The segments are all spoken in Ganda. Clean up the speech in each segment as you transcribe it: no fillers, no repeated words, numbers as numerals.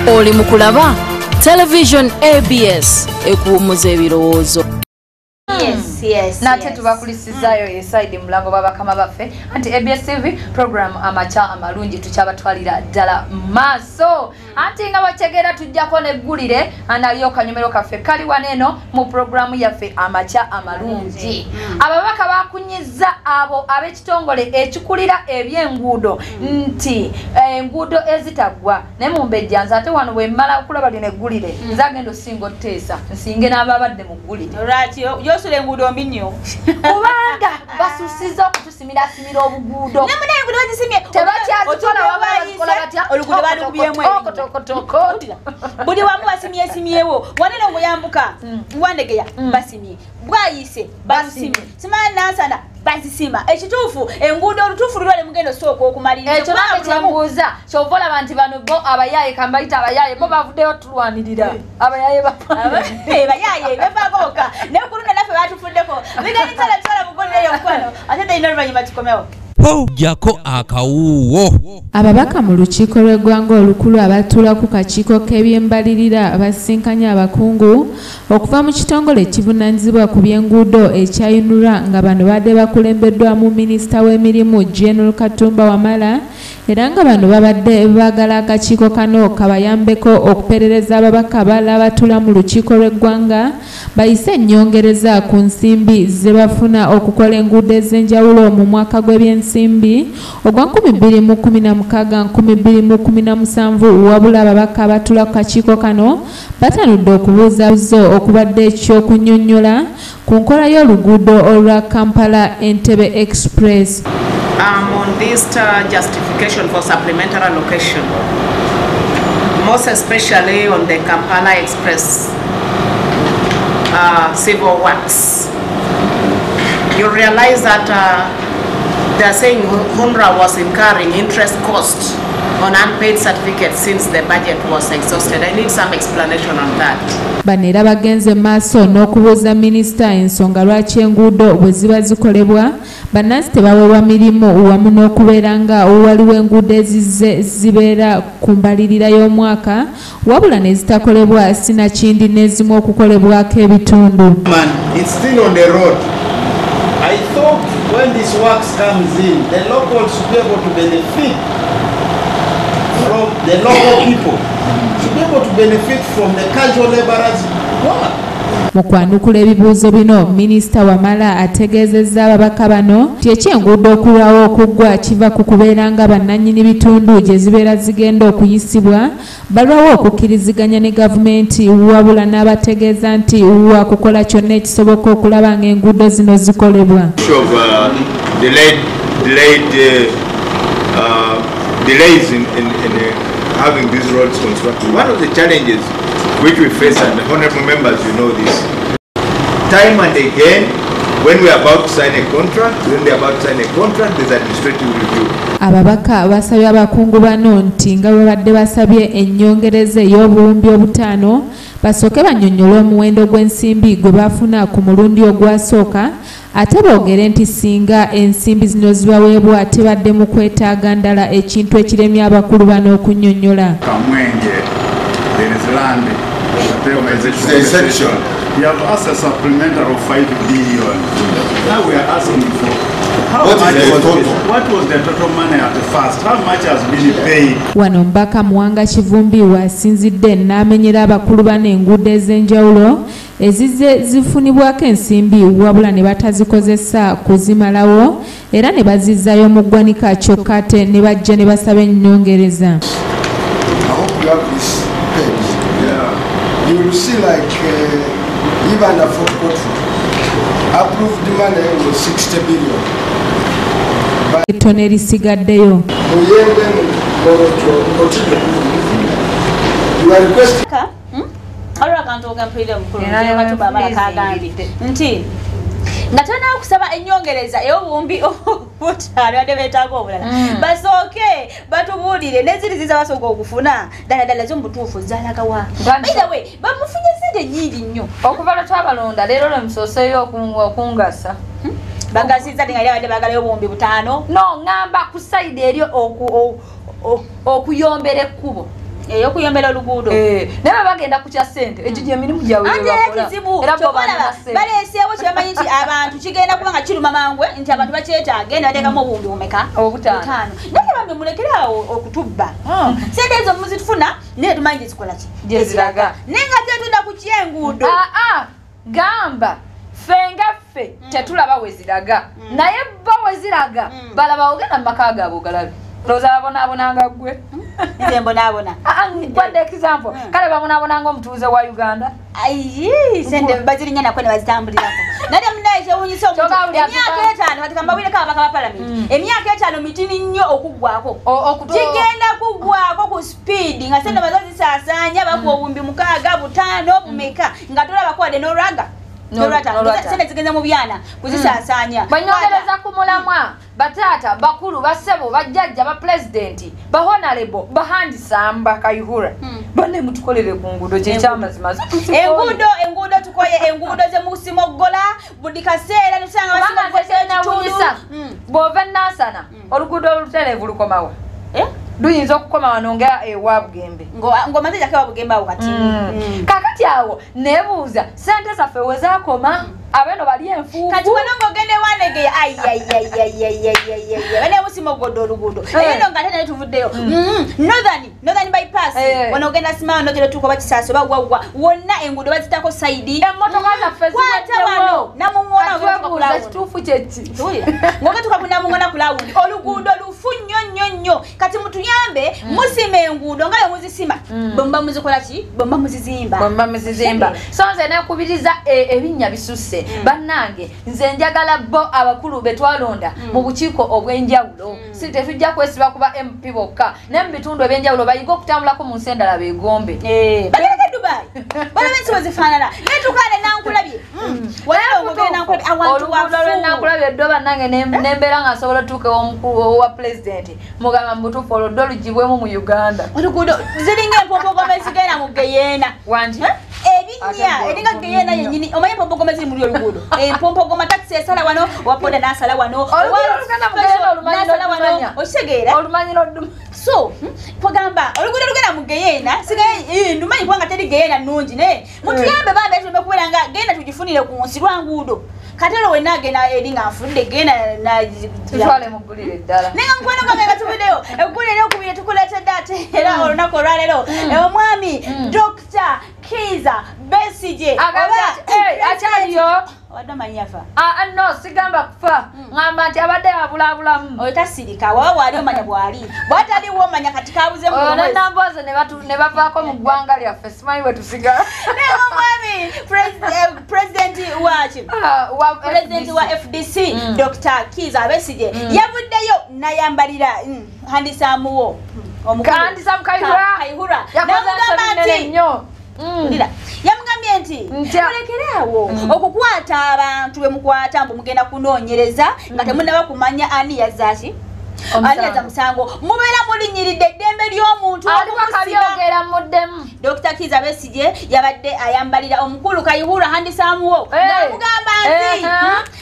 Oli mukulaba television ABS ekuumuza ebirowoozo. Yes. Nate tubakulisizayo eside mulango babakama baffe anti ABS TV program amacha amalungi tuchabatwalira ddala maso anti nga wachegera tujjako neggulire analiyo kanyomero kaffe kali waneno mu programu yaffe amacha amalungi ababaka bakunyiza abo ab'ekitongole ekikulira ebyenguudo nti enguudo ezitagwa ne mumbejjanza ate wano bwe mmala okulaba lino eggulire nzagendo singo teesa nsinge n'ababadde mu ggulire yosule ngudo minyo kubanga basusiza okutusimira obuguudo nemune ngudo bazisimye tebakyazitola wabazikola batya oluguudo balukubiyemu buli wamu basimyesimyewo wanene nguyambuka ngwandegeya basimye bwayise basimye simana nansana basisima ekituufu enguudo olutuufu lulwale mugendo sooka okumaliriza ekyo nange kyembuuza kyovola banti bano bo abayaye kambayita abayaye bo bavuddeyo tulwanirira abayaye bayaye bevagooka nekuluna naffe batufuddeko bigaitala mugoneyo mukwano ate talina oluvannyuma kikomewo jako akawuwo ababaka mu lukiiko lw'eggwanga olukulu abatuula ku kakiiko k'ebyembalirira abasinkanya abakungu okuva mu kitongole ekivunaanyizibwa ku by'enguudo ekyayinulwa nga bano badde bakulembeddwamu minisita w'emirimu General Katumba Wamala era nga bano babadde baagala akakiiko kano kabayambeko okuperereza ababaka bala abatuula mu lukiiko lw'eggwanga bayise ennyongereza ku nsimbi ze bafuna okukola enguudo ez'enjawulo mu mwaka gw'ebyensimbi ogwa 2016-2017 wabula ababaka abatuula ku kakiiko kano batanudde okubuuzabuzo okubadde ekyokunnyonnyola ku nkola y'oluguudo olwa Kampala Entebbe Express. On this justification for supplementary allocation, most especially on the Kampala Express civil works, you realize that they are saying HUNRA was incurring interest cost on unpaid certificates since the budget was exhausted. I need some explanation on that. Banera bagenze maaso n'okubuuza minisita ensonga lwaki enguudo bwe ziba zikolebwa bannansi tebaweebwa mirimu wamu n'okubeera nga waliwo enguudo ezizze zibeera ku mbalirira y'omwaka wabula ne zitakolebwa sinakindi n'ezimu okukolebwako ebitundu. It's still on the road. I thought when this works comes in, the locals should be able to benefit from the local people, should be able to benefit from the casual laborers' work. Mu kwanukula ebibuuzo bino minisita Wamala ategeezezza ababaka bano nti ekyenguudo okulwawo okuggwa kiva ku kubeera nga bannannyini bitundu gye zibeera zigenda okuyisibwa balwawo okukkiriziganya ne gavumenti wabula n'abategeeza nti wakukola kyonna ekisoboka okulaba ng'enguudo zino zikolebwa. Delays in having these roads constructed. One of the challenges which we face, and the honorable members, you know this, time and again, when we are about to sign a contract, there's administrative review. Ababaka basabye abakungu bano nti nga bwe badde basabye ennyongereza ey'obuwumbi 5 basooke bannyonnyole omuwendo gw'ensimbi gwe bafuna ku mulundi ogwasooka ate boogere nti singa ensimbi zino zibaweebwa tebadde mu kwetaaga ndala ekintu ekiremye abakulu bano okunnyonnyola. You have asked a supplementary of 5 billion. Now we are asking for what was the total money at the first? How much has been paid? Wano mbaka Muwanga Kivumbi wasinzidde n'amenyera abakulu bano enguudo ez'enjawulo ezizze zifunibwako ensimbi wabula ne batazikozesa kuzimalawo era ne bazizzaayo mu ggwanika kyokka ate ne bajja ne basaba ennyongereza. You will see like even a fourth quarter approved money was 60 billion. Ettone erisigaddeyo. You are requesting. nga tolina okusaba ennyongereza ey'obuwumbi obutaano ate beetaaga obulala basooke batubuulire n'eziri ziza basooka okufuna ddala zo mubutuufu zalagawa either bamufunye sente nnyingi nnyo okuva lwe twabalonda leero lwe musooseeyo okungasa bagasiza tingali abadde baagalayo obuwumbi 5 no ngamba ku sayidi eri okuyombera ekkubo eyokuyombera oluguudo naye bagenda kukya ssente ekyo gyemirimu gyabwe ekizibu baleeseewo kyebamanyi nti abantu kigenda kuba nga kiruma mangwe nti abantu bakyetaaga enda bateekamu obuwumbi bumeka butaano naye bamwe mulekeraawo okutubba sente ezo muzitufuna naye tumanyi gyezikola ki gyeziraga naye nga tetunda ku kyenguudo gamba fengaffe tetulaba weziraga naye bo weziraga balaba ogenda mu maka gaabwe ogalabe looza babonaabonanga ggwe nze mbonaabona kwadde example kale babonaabonanga omutuuze wa Uganda sente bazirinya nakwe ne bazitambulirako naye munaye kyewunyisa omuntu emyaka 5 kati kambawireko ababaka ba palamenti emyaka 5 mitini nnyo okuggwako kigenda kuggwako ku speed nga sente bazozisaasaanya bakuwa obuwumbi 6 5 bumeka nga tolabako wadde n'olwaga sente zigenza mu byana kuzisaasaanya banyongereza ku mulamwa batata bakulu basebo bajjajja ba president ba honorable bahandisamba Kayihura bane mutukolere ku nguudo kyekyamazima enguudo tukoye enguudo ze musimogola buli kaseera tusanga basimogola bw'ova Nansana oluguudo olutereevu lukomawa luyinza okukoma wano nga ewa Bugembe ng'omaze gyako ewa Bugembe awo kati kakati awo neebuuza sente zaffe we zaakoma abeno bali enfuufu kati wano ng'ogende wanegeya bane musimogodde oluguudo eno nga ate naye tuvuddeyo northern bypass wano ogenda simawa nogero tuko bakisaaso bagwagwa wonna enguudo bazitako saidi emmotoka zaffe wano namuŋona kituufu kyeki ng'ogetuka ku namuŋona ku lawundi oluguudo lufu nnyo kati mutuyambe musima enguudo nga yemuzisima bwemba muzikola ki bwemba muzizimba so nze nekubiriza ebinnya bisusse bannange nze njagala bo abakulu betwalonda mu bukiiko obw'enjawulo si tetujja kwesiba kuba MP bokka ne mu bitundu ebyenjawulo bayiga okutambulako mu nsi endala beegombe baleka Dubai balaba ensi wezifaanana netukane nankulabye oluguudo lwenankulabye eddo bannange nembeera nga nsobola otuuka omukulu wa pulezidenti mugamba mubutuufu olwo lugibwemu mu Uganda oluguudo ziringa empopogoma ezigenda mu Geyeena wanti ebinya eringa Geyeena yennyini omanyi empopogoma ziri muri oluguudo empopogoma takisi esala wano wapoda n'asala wano okitegeera olumanyi n'odduma so pogamba oluguudo lugenda mu Geyeena sigaye ndumanyi kubanga teri Geyeena nnungi naye mutuyambe bambe tuleme kubeera nga Geyeena tugifunire ku nsi lwa nguudo katero wena agenda eri nga nfudde genda tutwale mugulire ddala nenga mukwano gwange nga tubideyo eggulire okubire tukuleetedde ate era olunaku olwaleero omwami Dr. Kiza Besigye akyaliyo wadde amanyafa no sigamba kufa ngamba nti abadde abulaabulamu oyo tasirika waba waali omanya bwali bwataliwo omanya kati kabuze Nambooze ne bavaako mu ggwanga lyaffe simanyi bwe tusigala omwami presidenti wa FDC Dr. Kiza Besigye yavuddeyo nayambalira handisaamuwo Handisamu Kayihura namugamba nti yamugambye nti mulekeraawo okukwata abantu bwe mukwata mbu mugenda kunoonyereza nga temunaba kumanya ani yazaki ani yaza musango mubeera mulinyiridde eddembe ly'omuntu akabyogera muddemu Dr. Kiza Besigye yabadde ayambalira omukulu Kayihura handisaamuwo namugamba nti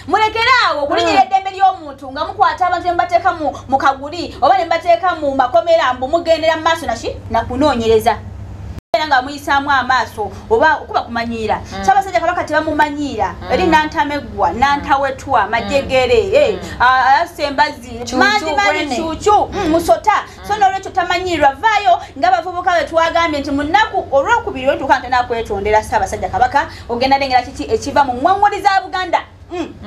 mulekeraawo okulinyira eddembe ly'omuntu nga mukwata abantu ne mubateeka mu kaguli oba ne mubateeka mu makomera mbu mugendera mu maaso naki nakunoonyereza nga muyisaamu amaaso oba okuba kumanyiira Ssaabasajja Kabaka tebamumanyiira eri nantamegwa nantawetwa majegere asembazi manzi cuucu musota so n'olwekyo tamanyiirwa vaayo ng'abavubuka bwe twagambye nti mu nnaku olwokubiri wetuuka ntenakwetondera Ssaabasajja Kabaka ogenda lengera kiki ekiva mu ŋŋwaŋŋoli za Buganda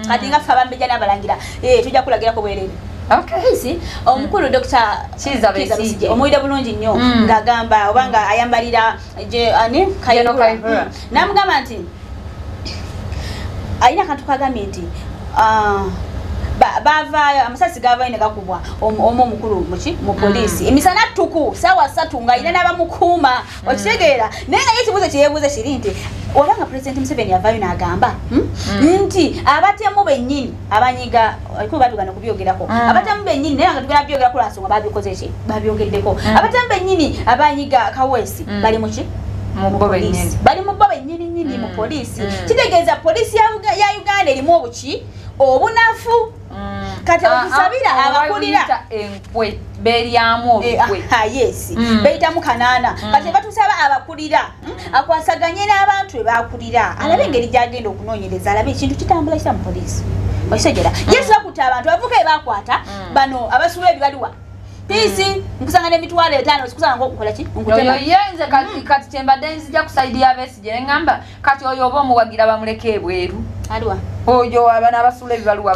kati nga ffe abambejja n'abalangira tujja kulagirako bwereere Okay. Omukulu Dr. Kiza Besigye omuwulira bulungi nnyo ng'agamba oba nga ayambalira Kayihura namugamba nti alina akantu kagambye nti bavaayo amasasi gavaayo ne gakubwa omu omukulu mu poliisi emisana ttuku ssaawa 3 nga alina n'abamukuuma okitegeera naye nga ye ekibuuzo kyeyeebuuza kiri nti olanga Pulezidenti Museveni avaayo n'agamba nti abatemu bennyini abanyiga kuba batugana kubyogerako abatemu bennyini naye nga tugenda byogerako lwa nsonga babikoze ki babyogeddeko abatemu bennyini abanyiga Kaweesi bali mu ki bali mu bo bennyini mu poliisi kitegeeza poliisi ya Uganda erimu obuki obunafu kati okusabira abakulira enkwe beryamu obukwe yes beitamu kanana kati batusaba abakulira akwasaganye n'abantu ebakulira alabe engeri gyagenda okunoonyereza alabe ekintu kitambula kisa mu poliisi basegera yesu akuta abantu bavuka ebakwata bano abasula ebibaliwa pisi nkusanga emitwalo 5 sikusanga ngokukola ki oyo yenze kati tembadde nzija kusaidia abesije ngamba kati oyo oba omuwagira bamuleke ebweru alwa oyo abana abasula ebibaluwa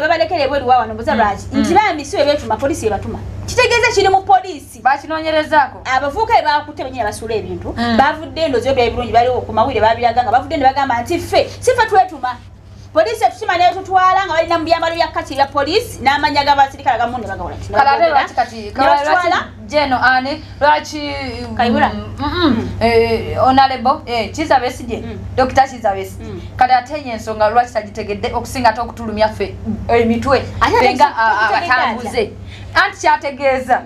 babalekera ebweru wawano mbuza lwaki nti bamisiwe betuma polisi ebatuma kitegeeza kiri mu polisi bakinoonyerezaako abavuuka ebakutte benyini basula ebintu bavudde endozi ebyo ebirungi baliwo ku mawulire babiraganga bavudde ne bagamba nti ffe sife twetuma polisi etukima nayo tutwala nga balina mu byambalo bya kati bya polisi n'amanya g'abasirikale agamu ne bagawola kalate lwaki kati jeno ane lwaki Kayihura onalebo Kiza Besigye Dr. Kiza Besigye kati ate ensonga lwaki tagitegedde okusinga ate okutulumya ffe emitwe benga abatambuze anti kyategeeza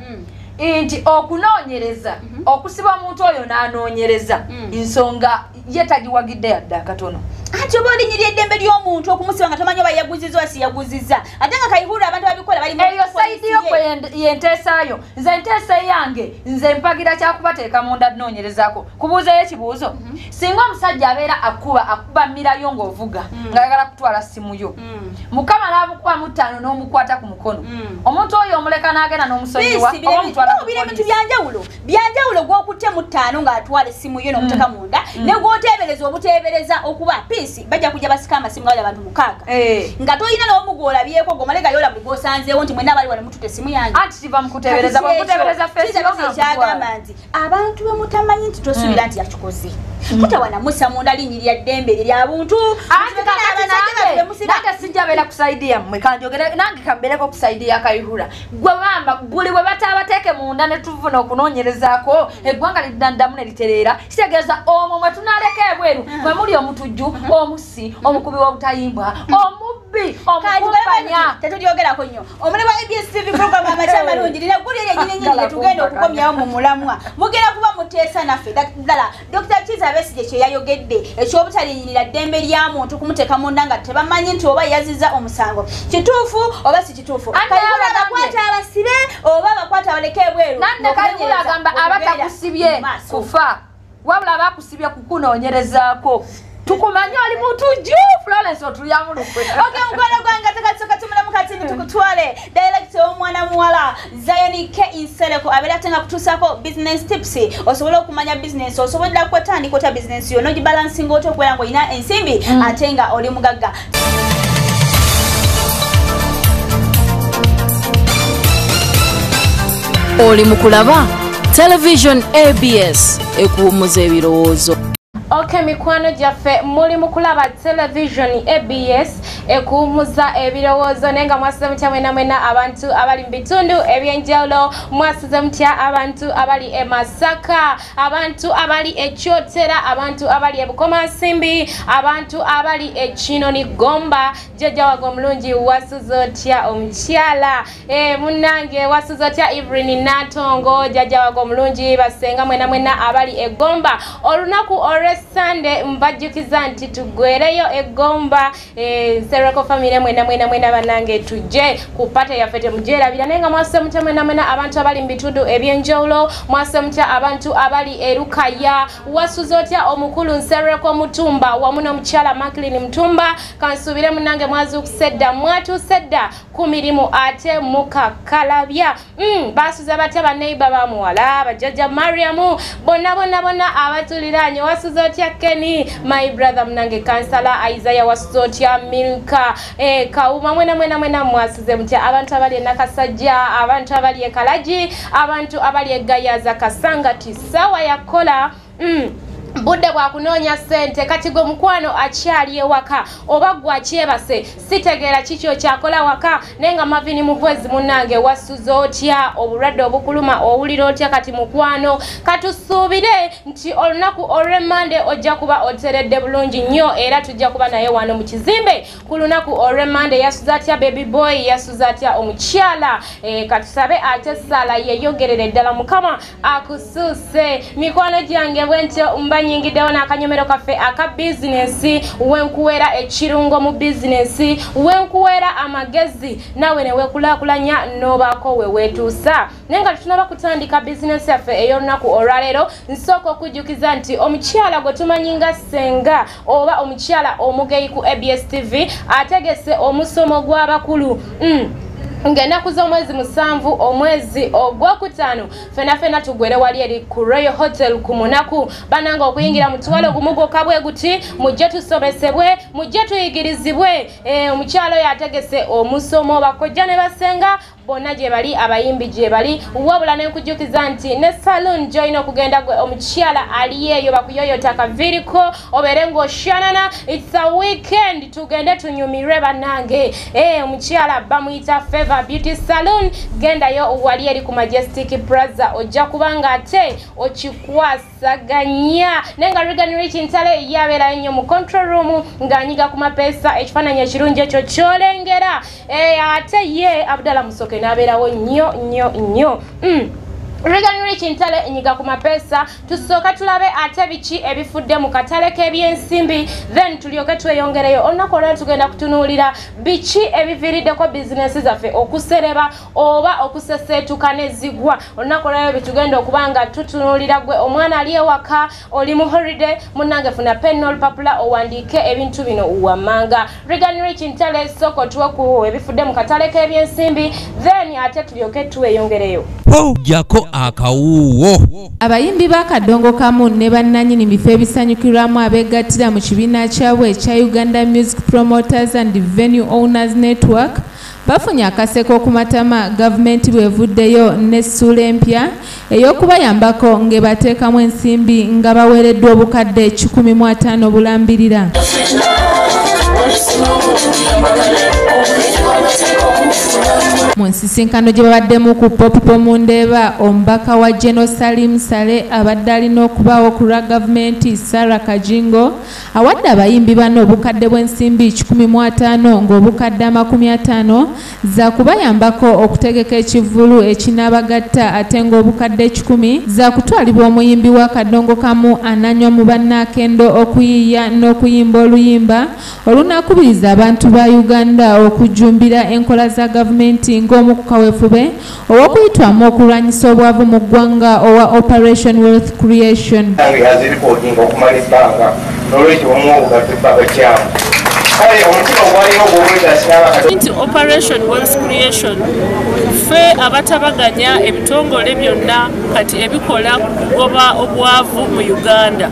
nti okunoonyereza okusiba omuntu oyo n'anoonyereza ensonga ye tagiwagidde yadde akatono ati oba olinyirira eddembe ly'omuntu okumusiba nga tomanyi oba yaguziza oba si yaguziza ate nga Kayihura abantu babikola bali eyo sayidi yo kwe yenteesaayo nze nteesa yange nze mpagira kyakubateeka munda noonyerezaako kubuuzayo ekibuuzo singa omusajja abeera akuba mmirayo ng'ovuga ng'ayagala kutwala simu yo mukama n'abukuba mu 5 n'omukwata ku mukono omuntu oyo omuleka n'agenda n'omusonyiwa oba omutwala ku ebintu byanjawulo gw'okutte mu 5 ng'atwala essimu yo n'omuteeka munda ne gw'oteebereza obuteebereza okuba pisi bajja kujja basika amasimu nga abantu 6 nga toyina n'omugolabyeko gomalegayola buli gwosanzeewo nti mwena abali wano mututte essimu yange anti kiva mukuteebereza bwekuteebereza kyagamba nti abantu bemutamanyi nti tosuubira nti yakikoze kutawana musa munda linyirira ddembe lya buntu nange sijja beera kusaidia mmwe kanjogere nange kambeereko kusaidia Kayihura gwe bamba buli bwe bataabateeke munda ne tuvuna okunoonyerezaako eggwanga liddandamu ne litereera kitegeeza omwo mwe tunaaleka ebweru mwe muli omutujju omusi omukubi w'obutayimbwa omubbi omukumpanya tetulyogerako nnyo omune wa ABS TV program amaca amalungi lina guli eryo tugenda okukomyawo mu mulamwa mugenda kuba muteesa naffe ddala Dr. Kiza Besigye kye yayogedde eky'obutalinyirira ddembe lya muntu kumuteeka munda nga tebamanyi nti oba yazizza omusango kituufu oba si kituufu Kayihura bakwata abasibe oba bakwata abaleke ebweru nanne Kayihura agamba abatakusibye kufa wabula abakusibye kukunoonyerezaako tukumanya oli mutujju Florence otuyamulukwe mukwano gwange tekatsoka tumula mukatini tukutwale director w'omwana muwala Zion K Inseleko abeera ate nga kutuusako business tips osobola okumanya business osobola kwetandika otya business yo nogibalansinga otya okubeera ng'olina ensimbi ate nga oli mugagga oli mu kulaba television ABS ekuwummuza ebirowoozo. Okay, mikwano gyaffe muli mu kulaba television ABS ekuwummuza ebirowoozo nenga mwasize mutya mwena abantu abali mu bitundu ebyenjawulo mwasize mutya abantu abali e Masaka abantu abali e Kyotera abantu abali e Bukomansimbi abantu abali e Kinoni Gomba jjajja wago omulungi wasuze otya omukyala munnange wasuze otya Evelyn Natongo jjajja wago omulungi basenga mwena abali e Gomba olunaku Sunday mbajjukiza nti tugwereyo egomba Sereko family mwena banange tujje ku pate yaffe temujerabira nenga mwase mutya mwena abantu abali mu bitundu ebyenjawulo mwase mutya abantu abali erukaya wasuze otya omukulu Nsereko Mutumba wamu n'omukyala Maklin Mutumba kansubire munange mwazukusedda mwatusedda ku mirimu ate mukakalabya basuze batya baneiba bamuwala bajjajja Mariamu bonna abatuliranye wasuze otya Kenny my brother mnange kansala Isaiah wasuze otya Milka Kauma mwena mwasuze mutya abantu abali nakasajja abantu abali ekalaji abantu abali egayaza kasanga tisawa yakola budde bwakunoonya ssente kati gwe mukwano akyali ewaka oba gwe akyebase sitegeera kikyo kyakola waka nenga mavini mukwezi munnange wasuze otya obulwadde obukuluma owulira otya kati mukwano katusuubire nti olunaku olw'emmande ojja kuba oteredde bulungi nnyo era tujja kuba naye wano mu kizimbe ku lunaku olw'emmande yasuze atya baby boy yasuze atya omukyala katusabe ate sala yeyogerere ddala mukama akusuuse mikwano gyange bwentyo tukanyingiddewo n'akanyomero kaffe aka bizinesi wenkuweera ekirungo mu bizinesi wenkuweera amagezi nawe ne weekulaakulanya n'obaako we weetuusa naye nga tutunaba kutandika bizinesi yaffe ey'olunaku olwaleero nsooka okujjukiza nti omukyala gwe tumanyi nga ssenga oba omukyala omugeyi ku ABS TV ategese omusomo gw'abakulu ng'ennaku z'omwezi 7 omwezi ogwokutaano fena tugwere wali eri ku Royal Hotel ku Munaku bananga okuyingira mu twalo gumu gwokka bwe guti mujje tusomesebwe mujje tuyigirizibwe omukyalo yategese omusomo bakojja ne basenga bonna gye bali abayimbi gye bali wabula n'enkujjukiza nti ne saloon gy'olina okugenda gwe omukyala ali eyo bakuyoyota akaviiriko obeere ng'oshanana it's a weekend tugende tunyumirwe bannange omukyala bamuyita Favor Beauty Salon gendayo wali eri ku Majestic Plaza ojja kubanga ate okikwasaganya nenga Regan Rich Ntale yabeera ennyo mu control room ng'anyiga ku mapeesa ekifaananyi ekirungi ekyo ky'olengera ate ye Abdallah Musoke n'abeerawo nnyo Regan Rich Ntale nyiga ku mapeesa tusooka tulabe ate biki ebifudde mu katale k'ebyensimbi then tulyoke tweyongereyo olunaku olwaleero tugenda kutunuulira biki ebiviiriddeko bizinesi zaffe okusereba oba okuseseetuka n'ezigwa olunaku olwaleero bitugenda okuba nga tutunuulira gwe omwana ali ewaka oli mu holiday munnange funa pen n'olupapula owandiike ebintu bino wammanga Regan Rich Ntale sooka otuwe ku ebifudde mu katale k'ebyensimbi then ate tulyoke tweyongereyo jako akawuwo abayimbi b'akadongo kamu ne bannannyini bifo ebisanyukirwamu abeegattira mu kibiina kyabwe ekya Uganda Music Promoters and Venue Owners Network bafunye akaseko ku matama gavumenti bwevuddeyo n'essuula empya ey'okubayambako ng'ebateekamu ensimbi nga baweereddwa obukadde 150 bulambirira. Mu nsisinkano gye babaddemu ku Popipo Mundeeba omubaka wa General Salim Sale abadde alina okubaawo ku lwa gavumenti Sarah Kajingo awadde abayimbi bano obukadde bw'ensimbi 150 ng'obukadde 50 za kubayambako okutegeka ekivvulu ekinaabagatta ate ng'obukadde 10 za kutwalibwa omuyimbi w'akadongo kamu ananywa mu bannaakendo okuyiiya n'okuyimba oluyimba olunaakubiriza abantu ba Uganda okujjumbira enkola za gavumenti ng'omu ku kaweefube ow'okuyitwamu okulwanyisa obwavu mu ggwanga owa Operation Wealth Creation. Okumala ebbanga n'olwekyo omuwobugadde babakyamu kale omutima gwaliwo gw'obwegasiraba nti Operation Wealth Creation ffe abatabaganya ebitongole byonna kati ebikola kugoba obwavu mu Uganda.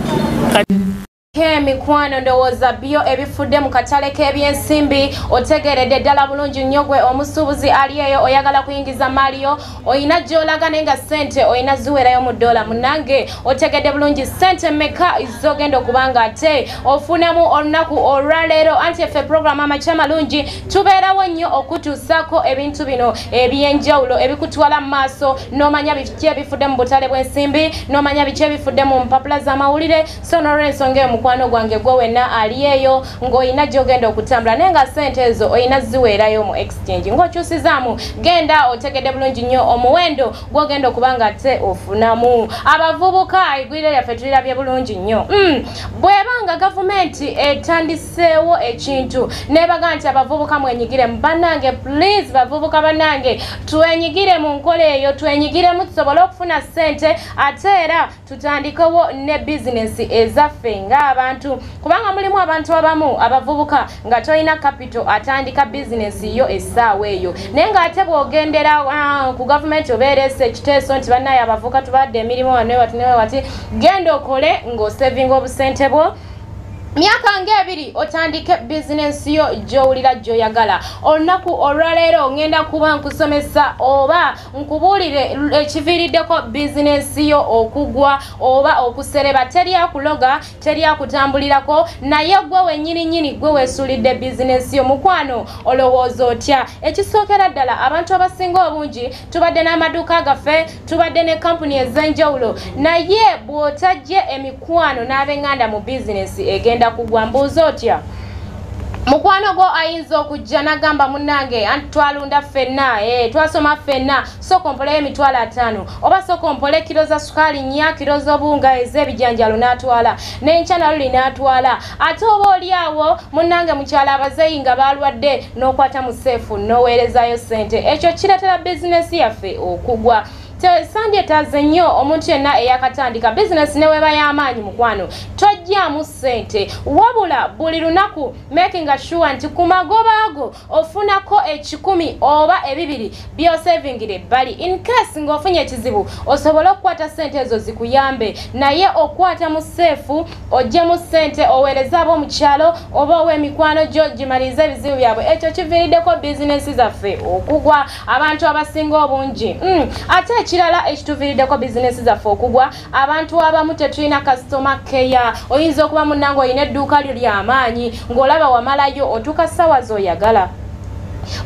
Mikwano ndowooza byo ebifudde mu katale k'ebyensimbi otegeredde ddala bulungi nnyo gwe omusuubuzi ali eyo oyagala kuyingiza maaliyo oyina gy'olaga naye nga ssente oyina ziwerayo mu ddoola munnange otegedde bulungi ssente mmeka zogenda okuba nga ate ofunamu olunaku olwaleero anti effe puroguramu amakya malungi tubeerawo nnyo okutuusaako ebintu bino eby'enjawulo ebikutwala mu maaso n'omanya biki ebifudde mu butale bw'ensimbi n'omanya biki ebifudde mu mpapula z'amawulire so n'olw'ensonga eyo mukwano gwange gwe wenna ali eyo ng'olina gy'ogenda okutambula naye nga ssente ezo olina ziweerayo mu exchange ng'okyusizaamu genda otegedde bulungi nnyo omuwendo gw'ogenda okuba nga te ofunamu abavubuka egwire lyaffe tulirabye bulungi nnyo bw'ebanga gavumenti etandiseewo ekintu nebaga nti abavubuka mwenyigire mu bannange please bavubuka bannange twenyigire mu nkola eyo twenyigiremu tusobole okufuna ssente ate era tutandikewo ne bizinesi ezaffe ng'abantu kubanga mulimu abantu abamu abavubuka nga tolina capital atandika bizinesi yo essaawa eyo naye ng'ate bw'ogendera ku gavumenti obeerese ekiteeso nti bannaye abavubuka tubadde emirimu wati genda okole ng'osevinga obusente bwo myaka ng'ebiri otandike bizinesi yo gy'owulira gy'oyagala olunaku olwaleero ngenda kuba nkusomesa oba nkubuulire ekiviiriddeko bizinesi yo okugwa oba okusereba teryakuloga teryakutambulirako naye gwe wennyini gwe weesuulidde bizinesi yo mukwano olowooza otya ekisookera ddala abantu abasinga obungi tubadde n'amaduuka gaffe tubadde ne kampuni ez'enjawulo naye bw'otajje emikwano n'ab'enganda mu bizinesi egenda kugwa mbuuza otya mukwano go ayinza okujja n'agamba munnange anti twalunda ffenna twasoma ffenna sooka ompoleyo emitwalo 5 oba sooka ompole kilo za sukaali 4 kilo z'obuwunga ez'ebijanjalo n'atwala n'enkya naluli n'atwala ate oba oli awo munnange mukyala abazeeyi nga balwadde n'okwata mu seefu n'oweerezaayo ssente ekyo kireetera bizinesi yaffe okugwa Sandye taze nnyo omuntu yenna eyakatandika bizinesi neweeba y'amaanyi mukwano tojjaamu ssente wabula buli lunaku making sure nti ku magoba ago ofunako 10 oba 2 by'osavingire ebbali in case ng'ofunye ekizibu osobole okukwata ssente ezo zikuyambe naye okwata mu seefu oggyemu ssente oweereze ab'omu kyalo oba ow'emikwano gyo gimalirize ebizibu byabwe ekyo kiviiriddeko bizinesi zaffe okugwa abantu abasinga obungi ate kirala ekituviiriddeko bizinesi zaffe okugwa abantu abamu tetulina customer care oyinza okuba munnange olina edduuka lyo ly'amaanyi ng'olaba wamalayo otuuka ssaawa z'oyagala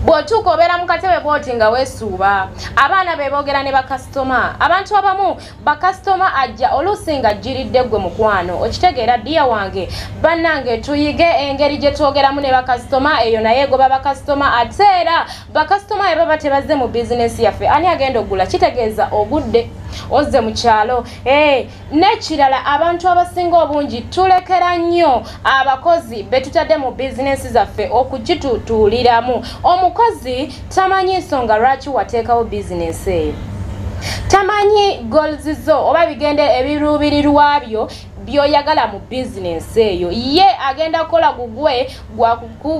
bw'otuuka obeera mu katebe bw'oti nga weesuuba abaana be boogera ne bakasitoma abantu abamu bakasitoma ajja oluusi nga jjiridde ggwe mukwano okitegeera ddiya wange bannange tuyige engeri gye twogeramu ne bakasitoma eyo naye egoba bakasitoma ate era bakasitoma be baba tebazze mu bizinesi yaffe ani agenda oggula kitegeeza ogudde ozze mu kyalo n'ekirala abantu abasinga obungi tulekera nnyo abakozi be tutadde mu bizinesi zaffe okugitutuuliramu omukozi tamanyi nsonga lwaki wateekawo bizinesi eyo tamanyi goals zo oba bigende ebiruubirirwa byo byoyagala mu bizinesi eyo ye agenda kukola gugwe gwa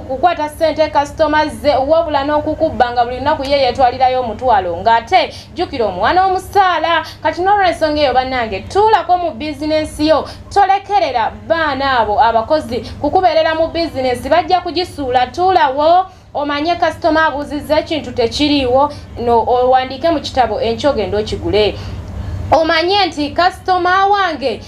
kukwata ssente customers ze wabula n'okukubba nga buli lunaku ye yetwalirayo omutwalo ng'ate jjukira omwana omusaala kati n'olw'ensonga eyo bannange tuulako mu bizinesi yo tolekerera baana abo abakozi kukubeerera mu bizinesi bajja kugisuula tuulawo omanye customer abuuzizza ekintu tekiriiwo owandiike mu kitabo enkyo ogenda okigule omanye nti customer wange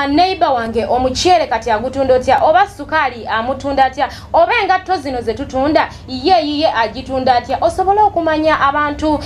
neighbor wange omukyere kati agutunda otya oba sukaali amutunda atya oba engatto zino ze tutunda ye agitunda atya osobole okumanya abantu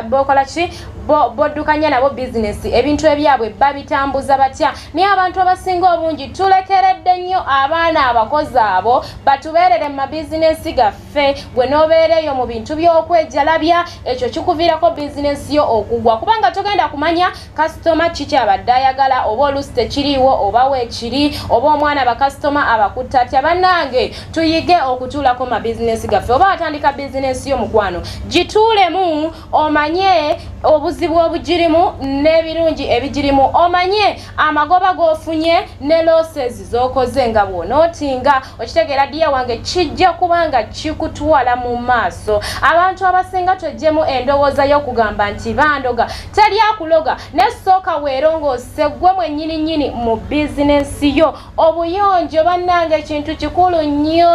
bokola ki boddukanya nabo bizinesi ebintu ebyabwe babitambuza batya naye abantu abasinga obungi tulekeredde nnyo abaana abakozi abo batubeerere mu mabizinesi gaffe gwe n'obeereeyo mu bintu by'okwejalabya ekyo kikuviirako bizinesi yo okugwa kubanga togenda kumanya kasitoma kiki abadde ayagala oba oluusi tekiriiwo oba weekiri oba omwana bakasitoma abakutta atya bannange tuyige okutuulako mu mabizinesi gaffe oba watandika bizinesi yo mukwano gituulemu omanye obuzibu obugirimu n'ebirungi ebigirimu omanye amagoba g'ofunye ne losses z'okoze nga bw'onootinga okitegeera ddiya wange kijja kubanga kikutwala mu maaso abantu abasinga twejjemu endowooza y'okugamba nti bandoga teri akuloga nesooka weerongoose ggwe mwennyini mu bizinesi yo obuyonjo bannange ekintu kikulu nnyo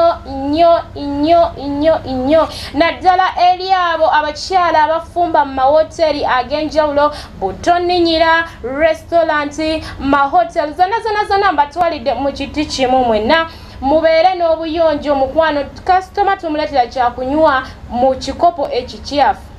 naddala eri abo abakyala abafumba mu mawoteeri ag'enjawulo butoninyira restauranti mahoteli zonna mbatwalidde mu kiti kimu mwenna mubeere n'obuyonjo mukwano kasitoma tumuleetera kyakunywa mu kikopo ekikyafu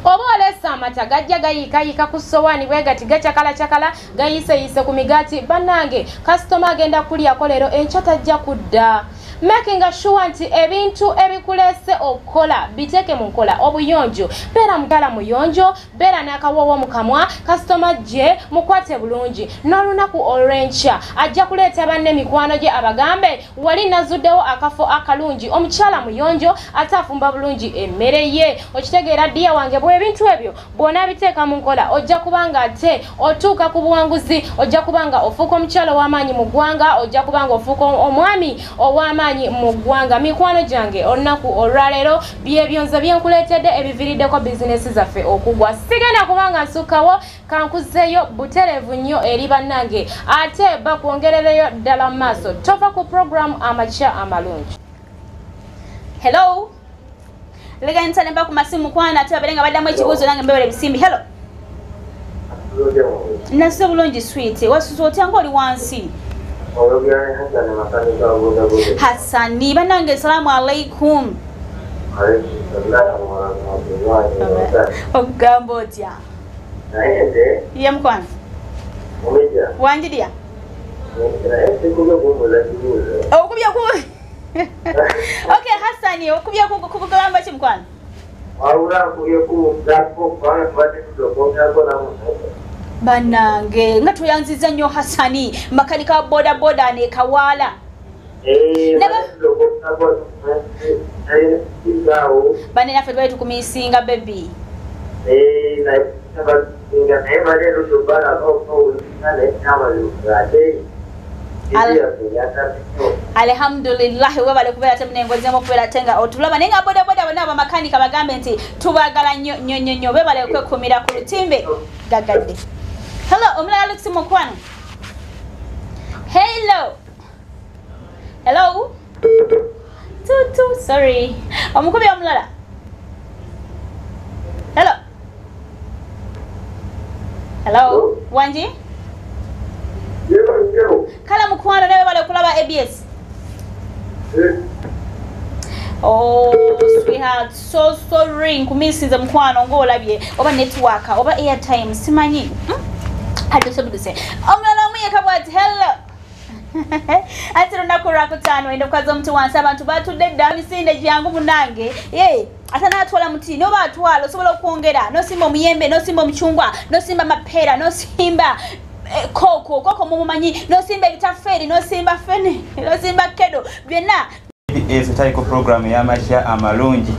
oba oleesa amata gajja gayiikayiika ku sowaani bwe gati gacakalacakala gayiiseyiise ku migaati bannange kasitoma agenda kulyako leero enkya tajja kudda making sure nti ebintu ebikuleese okukola biteeke mu nkola obuyonjo beera mutala muyonjo beera n'akawoowo mu kamwa kasitoma gye mukwate bulungi n'olunaku olw'enkya ajja kuleeta banne mikwano gye abagambe wali nazuddewo akafo akalungi omukyala muyonjo ate afumba bulungi emmere ye okitegeera ddiya wange bw'ebintu ebyo bw'onaabiteeka mu nkola ojja kubanga ate otuuka ku buwanguzi ojja kubanga ofuuka omukyala ow'amaanyi mu ggwanga ojja kubanga ofuuka omwami ow'amaanyi mu ggwanga mikwano gyange olunaku olwaleero byebyonze byenkuleetedde ebiviiriddeko bizinesi zaffe okugwa sigenda kubanga nsukkawo kankuzeeyo butereevu nnyo eri bannange ate bakwongerereyo ddala mu maaso tova ku programu amakya amalungi hello lega ntale mba ku masimu kwana ate babeere nga baddamu ekibuuzo nange mbewere bisimbi hello nase bulungi sweet wasuza otya nga oli wansi Hassani banange salamu alaikum ogamba otya ye mukwana wanjirya okubya ku Okay, Hassani, okubya ku kugamba kimkwana. Banange nga tuyanziza nnyo Hassani makanika boda boda ne kawala. Bane nafe bali tukumisinga baby. Alhamdulillah webale kubera temne ngozemo kubera tenga otulaba nenga boda boda bana ba makanika bagambe nti tubagala nnyo bebale kwekumira ku lutimbe gagadde. Hello omulala Alex Mukwano. Hello tutu sorry omukubi omulala. Hello Wanji Kala Mukwano nawe bale kulaba ABS. Oh sweetheart, so sorry nkumisiza Mukwano ngolabye oba network oba airtime simanyi. Hado sebuduse omulala omuyeka bwati hello atero nakora kutano ende kwazo mtu wansi abantu batudde dda misinde jangu munange atana atwala muti no batwala osobola okuongera no simba omuyembe no simba omuchungwa no simba mapera no simba koko mumumanyi no simba ebitaferi no simba fene no simba kedo byonna taiko program ya masha amalungi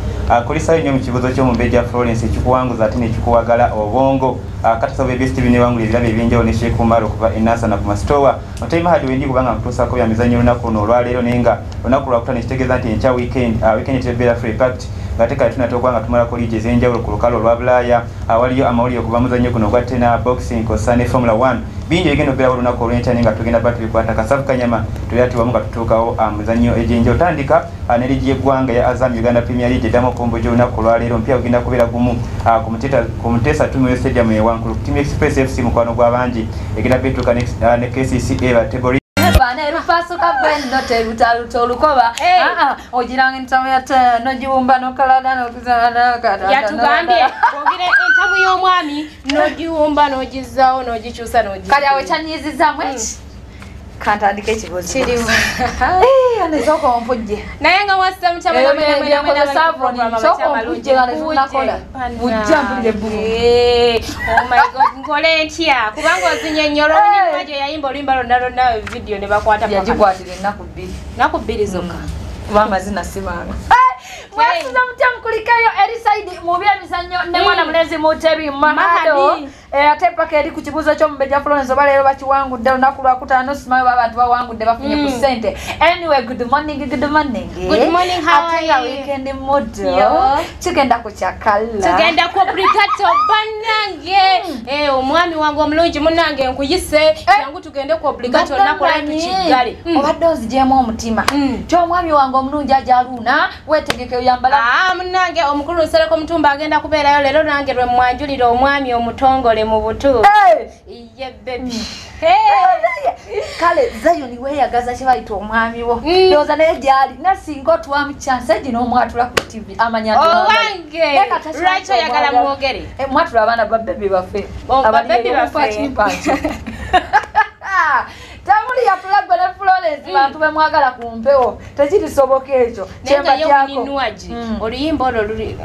kulisa nnyo mu kibuzo kyo mu Beja Florence ekikuwanguza ate ne kikuwagala obongo katasa bebe Steven wangulira bebinjo ne Sheikh Umar kuva enasa na kuma store otayima hadi wendi kubanga kutusa ko ya mizanyo lunaku no lwalero nenga lunaku lwakutana kitegeza nti encha weekend tebera free pact gateka tunatokwanga tumala ko lije zenjawulo ku lukalo lwa Bulaya awaliyo amawuli okuva muzanyo kuno gwa tena boxing ko Sunday Formula 1 binjo egendo bera lunaku olwenta nenga tugenda batuli kwata kasafu kanyama tuyatiwa mu katutukawo muzanyo ejenjo tandika anelije gwanga ya Azam Uganda Premier League damo pombo jo lunaku lwalero mpya ogenda kubera gumu kumutesa tumu stadium ya Wankulu Team Express FC mukwano gwa banji egenda betuka ne KCC eba tebori bana erufaso kabendo terutaluto lukoba ojiranga ntamo yata no jiwumba no kalada no kuzana kata yatugambye ogire entamu y'omwami no jiwumba no jizao no jichusa no kali awe chanyiziza mwechi kantandike kibozi kiriwo anezoko ompuje nayenga wasa mchama na mwana savoni soko ompuje nakola ujambule bu oh my god ngole ntya kubanga ozinyenyoro ni majo yayimba olimba lonalo na video ne bakwata kwa yajikwatire nakubiri zoka kubanga zina simanga mwasiza mtamu kulikayo Elisaidi mubya mizanyo ne mwana mulezi mutebi mahado atepa keri ku kibuzo kyo mu Beja Florence balero bakiwangu dde lunaku lwakutano simayo abantu bawangudde bafunye ku sente. Anyway, good morning how are you? Weekend modo tugenda ku kyakala tugenda ku obligato banange omwami wangu omulungi munange nkuyise yangu tugende ku obligato nakola tukigali obadde ozijemu omutima ky'omwami wangu omulungi ajaluna wetegeke oyambala munange omukulu nsereko mutumba agenda kubeerayo lero nange lwe mwanjulira omwami omutongole mu butu iye baby kale Zion we yagaza kibayita omwami wo ndoza naye gyali nasinga otwamu chance gino omwatula ku TV amanyando wange racho yagala muogere mwatula abana ba baby bafe abali bafe tamuli ya plagwa na Florence bantu bemwagala ku mpewo tekirisoboka ekyo chemba kyako oluyimba olwo luli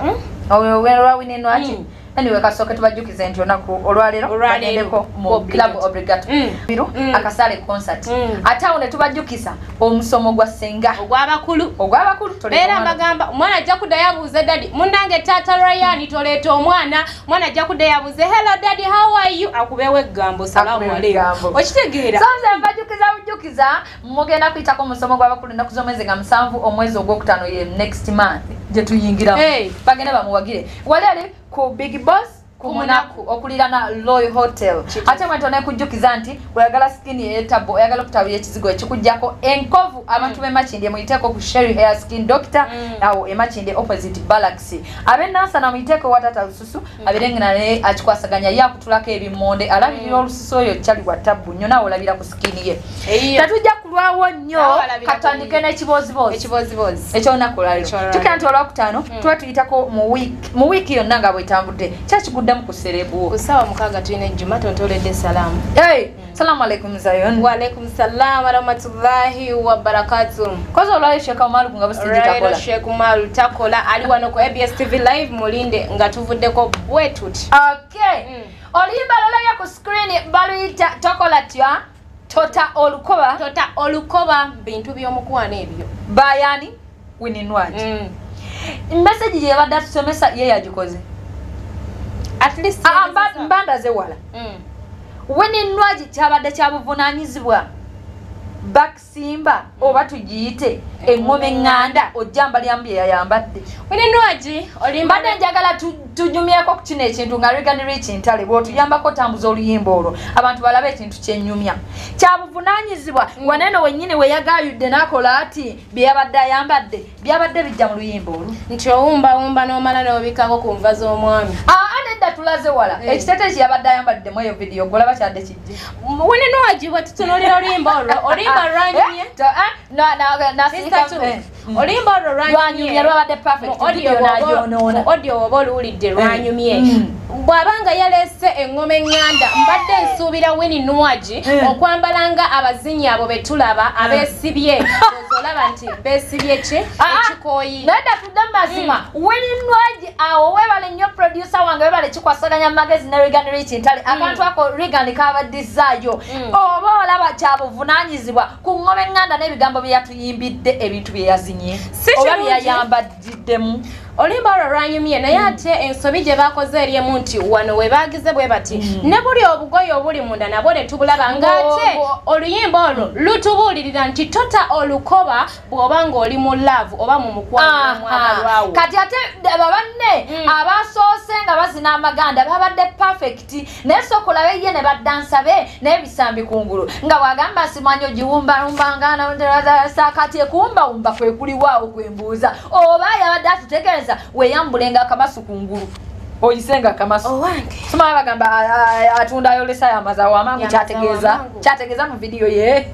oyo wera winenwaji anyway kasoke tubajukize nti onako olwalero bagendeko mu club obligato biru akasale concert atawo ne tubajukisa omusomo gwa senga ogwabakulu era mbagamba mwana ajja kudda yabuuze daddy munange tata Ryan toleeta omwana mwana ajja kudda yabuuze hello daddy how are you akubewe eggambo salamu alaykum okitegeera sonze mbajukiza mugenda kuyitako omusomo gw'abakulu ennaku z'omwezi nga 7 omwezi ogwokutaano ye next month gye tuyingira bagenda bamuwagire wali ali ku Big Boss kumunaku okulira na Royal Hotel ate mwanto ne kujukiza nti oyagala skin etabo oyagala kutabira ekizigo ekikujjako enkovu abantu bemakindi muyiteko ku Sherry Hair Skin Doctor awo emakindi opposite Galaxy abenasa na muyiteko watata lususu abirengena ne akikwasaganya yakutulako ebimonde alabirira olususu oyo kyali wa tabu nnyo nawe olabira ku skin ye tatujja kulwawo nnyo katandike n'ekibozibozi ekyo nakolalo tukyanti olwakutaano tuba tuyitako mu week yonna nga bwetambudde kyakigudde muddamu kuserebu kusawa mukaga tuine Juma tontoledde salamu salamu alaikum Zayon wa alaikum salam wa rahmatullahi wa barakatuh kozo olwayo Sheikh Umaru nga basitidi takola Sheikh Umaru takola ali wano ku ABS TV live mulinde nga tuvuddeko bwetuti olimba lolaya ku screen baluyita tokola tya tota olukoba bintu by'omukwana ebyo bayani wininwaji message je yabadde tusomesa ye yagikoze at least mbanda ze wala wininwaji kyabadde kyabuvunanyizibwa bakisimba oba tugiyite engome nganda ojjamba lyambi yayambadde wininwaji mbadde njagala tunyumyako ku kino ekintu nga Regan Rich Ntale bw'otuyambako otambuza oluyimba olwo abantu balabe ekintu kyenyumya kyabuvunanyizibwa waneno wennyini weyagayudde n'akola ati byeyabadde ayambadde byabadde bijja mu luyimba olwo nti owumbawumba n'omala n'obikako ku nva z'omwami nedda tulaze wala ekitete kyeyabadde ayambaddemu eyo vidiyo golaba kyadde kijje wininwaji bwetutunuulira oluyimba olwo oluyimba lwanyumye oluyimba olwo lwanyumye lwabadde perfect audio oba oluwulidde lwanyumye bw'abanga yaleese engoma eŋŋanda mbadde nsuubira wininwaji okwambalanga abazinyi abo betulaba abeesibye olaba nti beesibye ki ekikooyi nedda tudde mazima wininwaji awo webale nnyo producer wange webale kikwasaganya magezi ne Regan Rich Ntale akantu ako Regan kabaddizaayo oba olaba kyabuvunanyizibwa ku ngoma eŋŋanda n'ebigambo bye yatuyimbidde ebintu bye yazinye oba bye yayambaddiddemu oluyimba olwo lwanyumye naye ate ensobi gye bakoze eryemu nti wano we baagize bwe bati ne buli obugoye obuli munda nabwo ne tubulaba ng'ate oluyimba olwo lutubuulirira nti tota olukoba bw'oba ng'oli mu love oba mu mukwano n'omwagalwawo kati ate babanne abasoose nga bazina amaganda babadde perfect naye sokolabe ye ne baddansa be n'ebisambi kungulu nga bw'agamba simanyi ogiwumbawumbangana kati ekuwumbawumba kwe kuliwaawo kwembuuza oba yabadde atutegereza weyambulenga akamasu kungulu oyisenga akamasu owange sima bagamba atunda yolesa yamazawo amangu kyategeeza mu vidiyo ye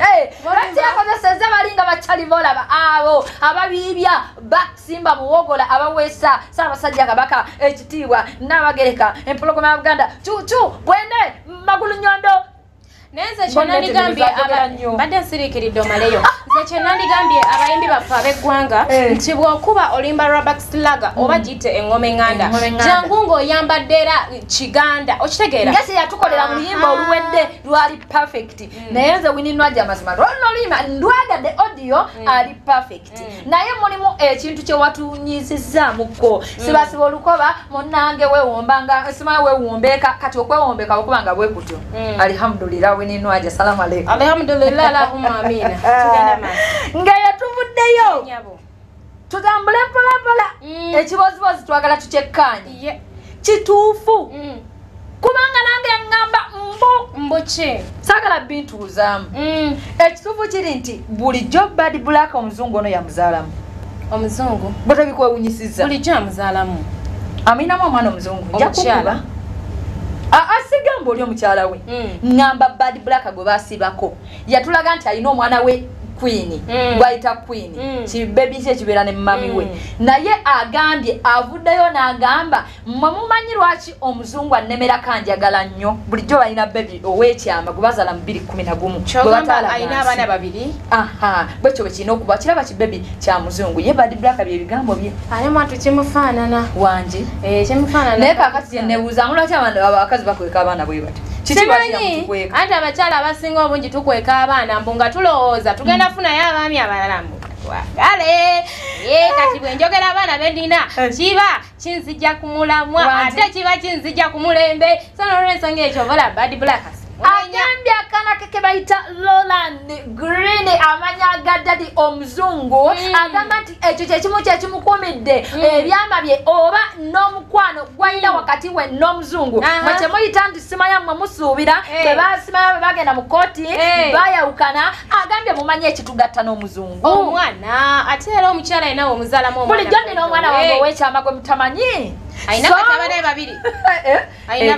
lwaki yakozeseza balinga bakyali bolaba abo ababiibya bakisimba muwogola abaweesa Ssaabasajja Kabaka ekitiibwa Nnaabagereka empologoma ya Buganda cucu bwende magulu nyondo nenze kyenandigambye badde nsiriikiridde omaleyo nze kyenandigambye abayimbi baffe ab'eggwanga nti bw'okuba olimba rabaxilaga oba giyite engoma eŋŋanda jangu ng'oyambadde era kiganda okitegeera ngesi yatukolera mu luyimba oluwedde lwali perfect naye nze wininwaji amazima lwalino oluyimba ndwagadde audio ali perfect naye mulimu ekintu kye watunyizizaamuko sibasiba olukoba munnange weewombanga sima weewombeeka kati okwewombeka okuba nga bwe kutyo alhamdulillah wininwaji assalamu alaikum alhamdulillah allahumma amina nga yatuvuddeyo tutambule mpolampola ekibozibozi twagala tukyekkaanye kituufu kubanga nange ngamba mbuki saagala bintuuzaamu ekituufu kiri nti bulijjo Bad Black omuzungu ono yamuzaalamu omuzungu bwe tebikwewunyisiza bulijjo amuzaalamu aminamu omwana omuzungu njakukuba asigamba oli omukyala we ngamba Bad Black gwe baasibako yatulaga nti alina omwana we Queen gwayita Queen kibebi kye kibeera ne mami we naye agambye avuddeyo n'agamba mmwe mumanyi lwaki omuzungu annemera kanjagala nnyo bulijjo balina bebi ow'ekyama gwe bazaala mu 2011 alina abaana babiri bwekyo bwe kirina okuba kiraba kibebi kya muzungu ye Bad Black bye bigambo bye ale mwatu kimufaanana wangi kimufaanana naye kakati kyennebuuzaamu lwaki abakazi bakweka abaana bwe bati simanyi anti abakyala abasinga obungi tukweka abaana mbu nga tulowooza tugenda funayo abaami abalala mbu twagale kati bwe njogera abaana bendina kiba kinzijja ku mulamwa ate kiba kinzijja ku mulembe so nolwensonga ekyo vola Bad Black agambye akaana ke bayita Roland Green amanya agaddadi omuzungu agamba nti ekyo kyekimu kyekimukumidde ebyama bye oba n'omukwano gwalina wakati we n'omuzungu mwe kyemuyita nti simanya mmwe musuubira bwe basimanya bwe bagenda mu kooti bayawukana agambye mumanyi ekitugatta n'omuzungu omwana ate era omukyala alinawo omuzaalamu bulijjo nina omwana wange ow'ekyama gwe mutamanyi Aina katabane babiri.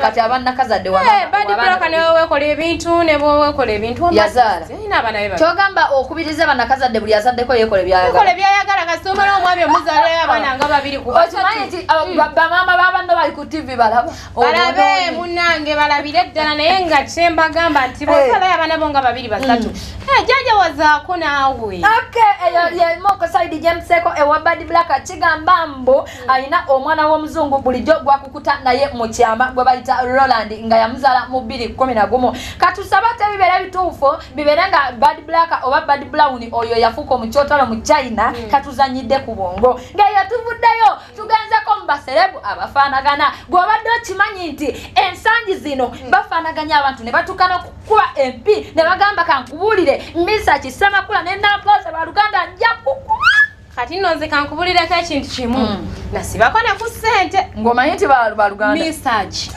Kati abana kazadde wa bana. Badi bloka ne wekola ebintu ne bo wekola ebintu yazala. Ina abana babiri. Kyogamba okubiriza bana kazadde buli yazaddeko yekola byayagala. Yekola byayagala kasomera omwami omuzale abana nga babiri ku. Okimanyi nti bamama babando bali ku TV balaba. Balabe munange balabire ddala naye nga kyemba gamba nti bosala abana bonga babiri basatu. Jaja wazaako naawe. Okay, ye moko side jemseko ewa badi blaka kigamba mbo alina omwana w'omuzungu bulijjo gwakukuta naye mu kyama gwe bayita Roland nga yamuzala mu 2011. Katusabate bibere bituufo biberenga bad black oba bad brown oyo yafuko mu kyotalo mu China katuzanyidde ku bongo. Nga yatuvuddeyo tugenzeko mu baserebu abafaanagana. Gwe obadde okimanyi nti ensangi zino bafaanaganya abantu ne batukana kuba MP ne bagamba kankubulire Meseach Ssemakula ne Nambooze ba Oluganda nja kukuba. Kati nonze kankubulireko ekintu kimu. Nasibako ne ku ssente. Ng'omanyi nti ba Oluganda. Meseach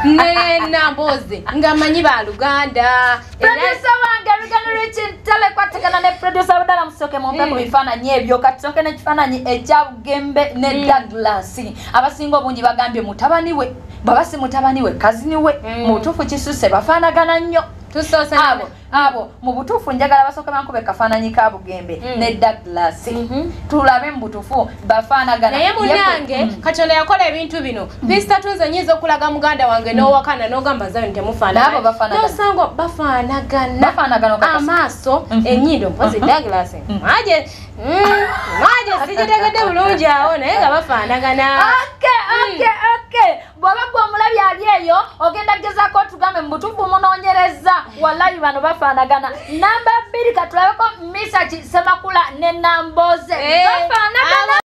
ne Nambooze nga manyi ba Oluganda. Producer wange Luganda Richard telekwatagana ne producer wadala musoke mumpe ku bifaananyi ebyo katusoke n'ekifaananyi ekya Bugembe ne Douglas. Abasinga obungi bagambye mutabani we. Baba si mutabani we kazini we. Mu butuufu kisuse bafaanagana nnyo. Tusose abo mu butuufu njagala basooka bankube kafaananyi ka Bugembe ne Douglas. Tulabe mu butuufu bafaanagana. Naye munange Katonda yakola ebintu bino. Pista tunze nyiza okulaga muganda wange n'owakana n'ogamba zayo ntemufaanagana. Nabo bafaanagana. Nosango bafaanagana. Bafaanagana okakasa. Amaaso ennyindo mpozi Douglas. Maje sigitegedde bulungi awo naye nga bafaanagana. Okay. Bwaba gw'omulabi ali eyo ogenda gezaako tugambe mu butuufu munoonyereza wallahi bano bafaanagana. Namba 2 katulabeko Meseach Ssemakula ne Nambooze bafaanagana.